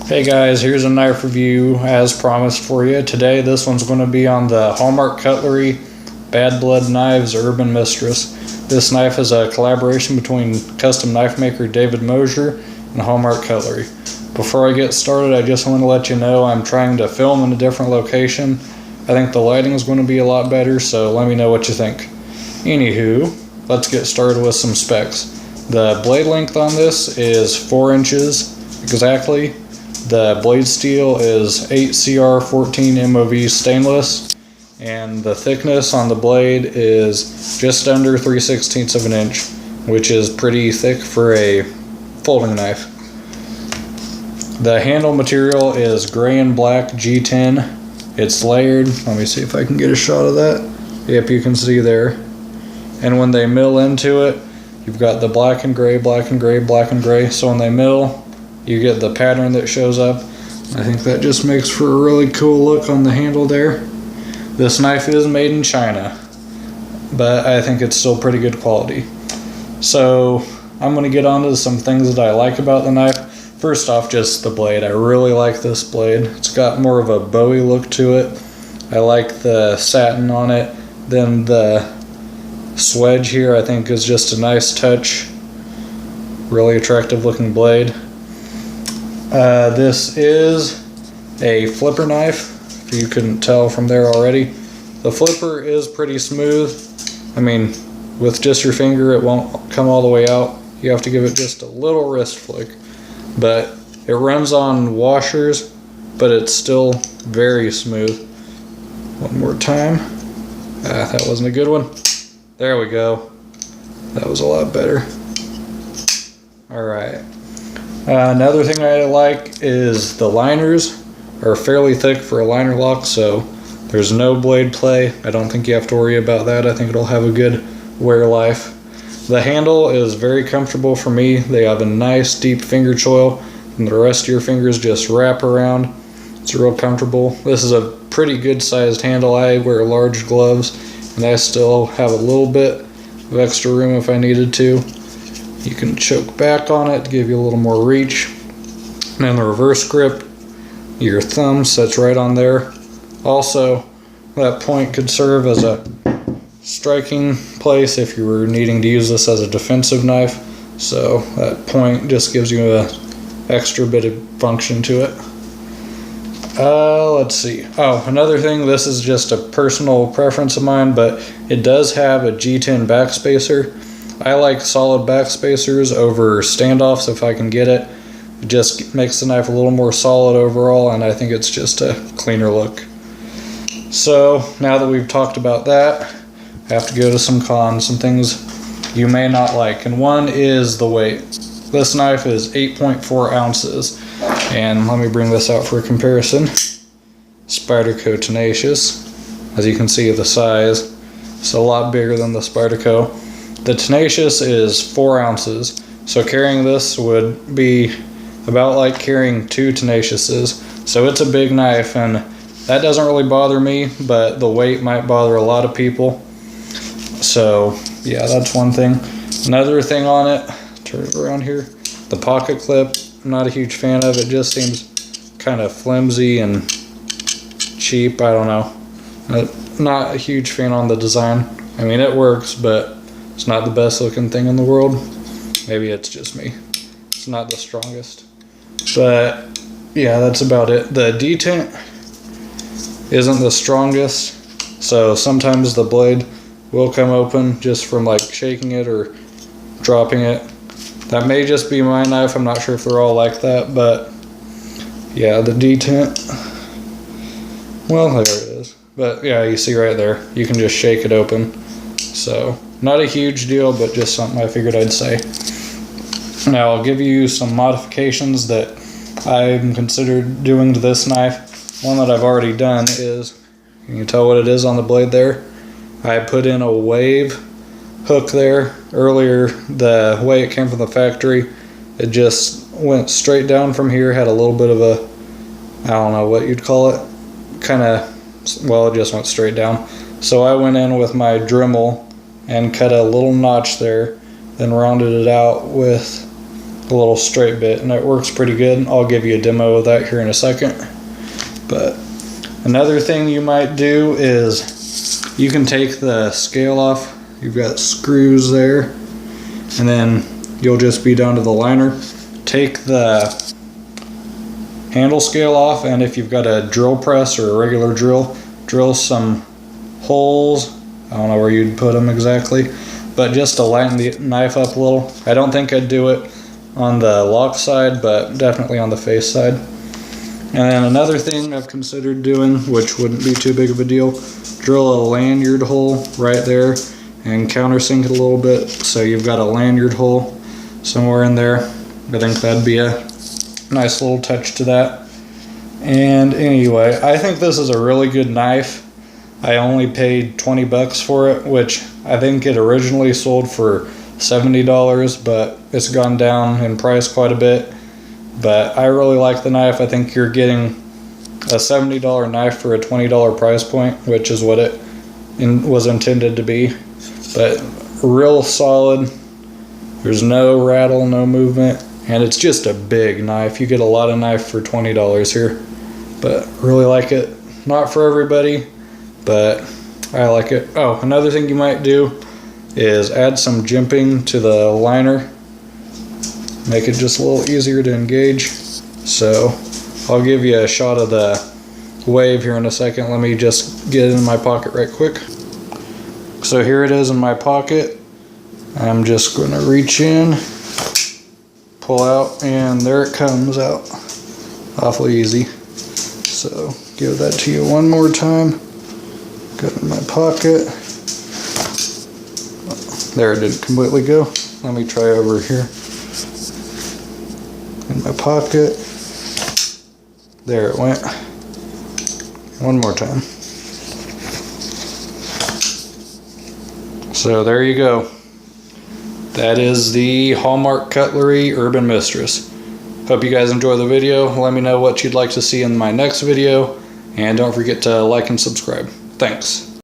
Hey guys, here's a knife review as promised for you. Today this one's going to be on the Hallmark Cutlery Bad Blood Knives Urban Mistress. This knife is a collaboration between custom knife maker David Mosier and Hallmark Cutlery. Before I get started, I just want to let you know I'm trying to film in a different location. I think the lighting is going to be a lot better, so let me know what you think. Anywho, let's get started with some specs. The blade length on this is 4 inches exactly. The blade steel is 8CR14 MOV stainless, and the thickness on the blade is just under 3/16 of an inch, which is pretty thick for a folding knife. The handle material is gray and black G10. It's layered. Let me see if I can get a shot of that. Yep, you can see there. And when they mill into it, you've got the black and gray, black and gray, black and gray. So when they mill, you get the pattern that shows up. I think that just makes for a really cool look on the handle there. This knife is made in China, but I think it's still pretty good quality. So I'm going to get onto some things that I like about the knife. First off, just the blade. I really like this blade. It's got more of a bowie look to it. I like the satin on it. Then the swedge here I think is just a nice touch. Really attractive looking blade. This is a flipper knife, if you couldn't tell from there already. The flipper is pretty smooth. I mean, with just your finger it won't come all the way out. You have to give it just a little wrist flick. But it runs on washers, but it's still very smooth. One more time. That wasn't a good one. There we go. That was a lot better. Alright. Another thing I like is the liners are fairly thick for a liner lock, so there's no blade play. I don't think you have to worry about that. I think it'll have a good wear life. The handle is very comfortable for me. They have a nice deep finger choil, and the rest of your fingers just wrap around. It's real comfortable. This is a pretty good sized handle. I wear large gloves, and I still have a little bit of extra room if I needed to. You can choke back on it to give you a little more reach. And then the reverse grip, your thumb sits right on there. Also, that point could serve as a striking place if you were needing to use this as a defensive knife. So that point just gives you an extra bit of function to it. Let's see. Oh, another thing, this is just a personal preference of mine, but it does have a G10 backspacer. I like solid backspacers over standoffs if I can get it. It just makes the knife a little more solid overall, and I think it's just a cleaner look. So now that we've talked about that, I have to go to some cons, some things you may not like, and one is the weight. This knife is 8.4 ounces, and let me bring this out for a comparison. Spyderco Tenacious, as you can see the size, it's a lot bigger than the Spyderco. The Tenacious is 4 ounces, so carrying this would be about like carrying 2 Tenaciouses. So it's a big knife, and that doesn't really bother me, but the weight might bother a lot of people. So yeah, that's one thing. Another thing on it, turn it around here, the pocket clip, I'm not a huge fan of. It just seems kind of flimsy and cheap. I don't know. Not a huge fan on the design. I mean, it works, but it's not the best looking thing in the world. Maybe it's just me. It's not the strongest. But yeah, that's about it. The detent isn't the strongest, so sometimes the blade will come open just from like shaking it or dropping it. That may just be my knife. I'm not sure if they're all like that, but yeah, the detent, well, there it is. But yeah, you see right there, you can just shake it open. So not a huge deal, but just something I figured I'd say. Now I'll give you some modifications that I'm considered doing to this knife. One that I've already done is, can you tell what it is on the blade there? I put in a wave hook there. Earlier, the way it came from the factory, it just went straight down from here, had a little bit of a, I don't know what you'd call it, kind of, well, it just went straight down. So I went in with my Dremel and cut a little notch there, then rounded it out with a little straight bit, and it works pretty good. I'll give you a demo of that here in a second. But another thing you might do is you can take the scale off. You've got screws there, and then you'll just be down to the liner. Take the handle scale off, and if you've got a drill press or a regular drill some holes. I don't know where you'd put them exactly, but just to lighten the knife up a little. I don't think I'd do it on the lock side, but definitely on the face side. And then another thing I've considered doing, which wouldn't be too big of a deal, drill a lanyard hole right there and countersink it a little bit, so you've got a lanyard hole somewhere in there. I think that'd be a nice little touch to that. And anyway, I think this is a really good knife. I only paid 20 bucks for it, which I think it originally sold for $70, but it's gone down in price quite a bit. But I really like the knife. I think you're getting a $70 knife for a $20 price point, which is what it was intended to be. But real solid. There's no rattle, no movement, and it's just a big knife. You get a lot of knife for $20 here, but really like it. Not for everybody, but I like it. Oh, another thing you might do is add some jimping to the liner. Make it just a little easier to engage. So I'll give you a shot of the wave here in a second. Let me just get it in my pocket right quick. So here it is in my pocket. I'm just going to reach in, pull out, and there it comes out. Awfully easy. So give that to you one more time. Got it in my pocket. There, it didn't completely go. Let me try over here. In my pocket. There it went. One more time. So there you go. That is the Hallmark Cutlery Urban Mistress. Hope you guys enjoy the video. Let me know what you'd like to see in my next video. And don't forget to like and subscribe. Thanks.